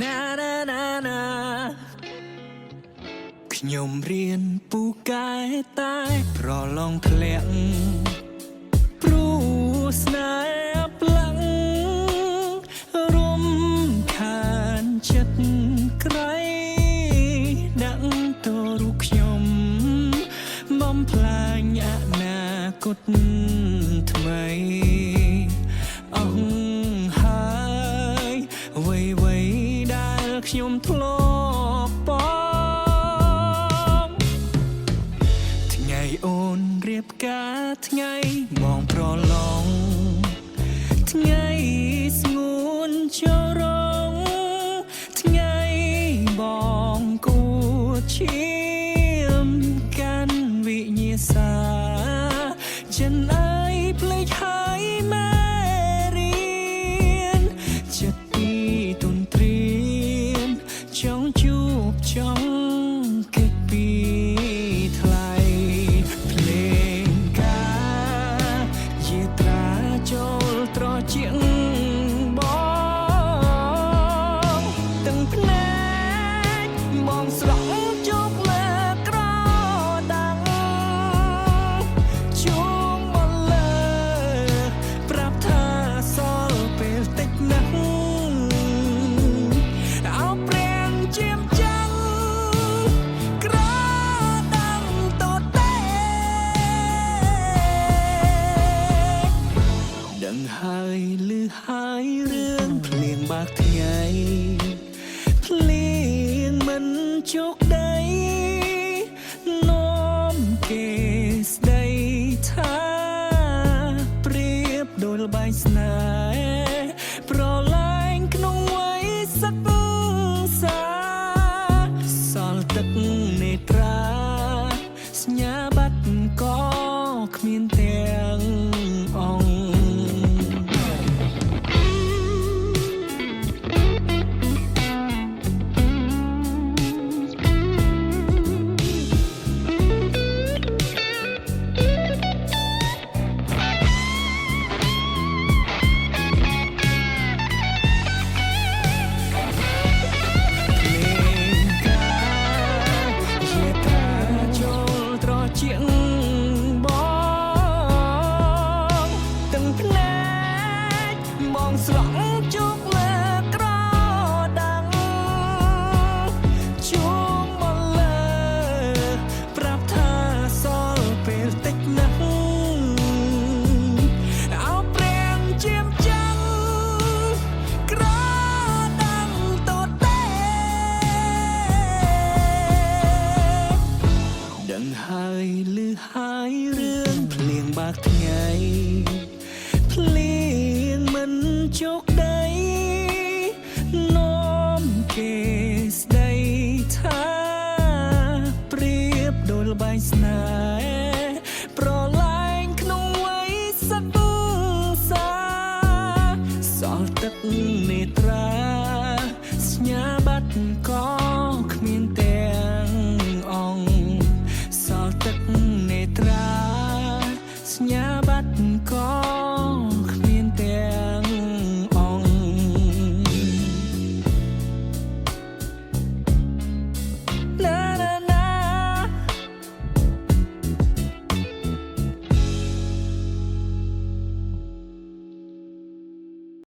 ណាណាណាណាខ្ញុំរៀនពូកែតែប្រឡងធ្លាក់ព្រោះស្នេហ៍ផ្លាំងរុំខានចិត្តក្រៃដាក់ទៅរូបខ្ញុំបំផ្លាញអនាគតថ្មីអង្ហើយអ្វីដែលខ្ញុំធ្លាប់បងថ្ងៃអូនរៀបការថ្ងៃមកប្រឡងថ្ងៃស្ងួនចូលរងថ្ងៃបងគួឈាមកាន់វិញ្ញាសាចិនអើយភ្លេចហើយម៉ែរៀនចិត្តពីទុនត្រៀមចង់ជួបចង់គិតពីថ្លៃភ្លេងការយាត្រាចូលត្រជាក់បងទាំងភ្នែកបងស្រង់ជោគលើក្រដាំងជួងមកលើប្រាប់ថាសល់ពេលតិចណាស់អោព្រាំងជាមចាំងក្រដាំងតតែដឹងហើយឮហើយរឿងភ្លៀងបាក់ថ្ងៃភ្លៀងមិនជោគដីនាំគេស្ដីថាប្រៀបដូចល្បែងស្នេហ៍ប្រឡាញ់ក្នុងវ័យសិក្សាសល់ទឹកនេត្រាសញ្ញាបត្រក៏គ្មានទាំងអង្គជាងបងទាំងភ្នែកបងស្រង់ជោគលើក្រដាំងជួងមកលើប្រាប់ថាសល់ពេលតិចណាស់អោព្រាំងជាមចាំងក្រដាំងតតែដឹងហើយឮហើយរឿងភ្លៀងបាក់ថ្ងៃភ្លៀងមិនជោគដីនាំគេស្ដីថាប្រៀបដូចល្បែងស្នេហ៍ប្រឡាញ់ក្នុងវ័យសិក្សាសល់ទឹកនេត្រាសញ្ញាបត្រក៏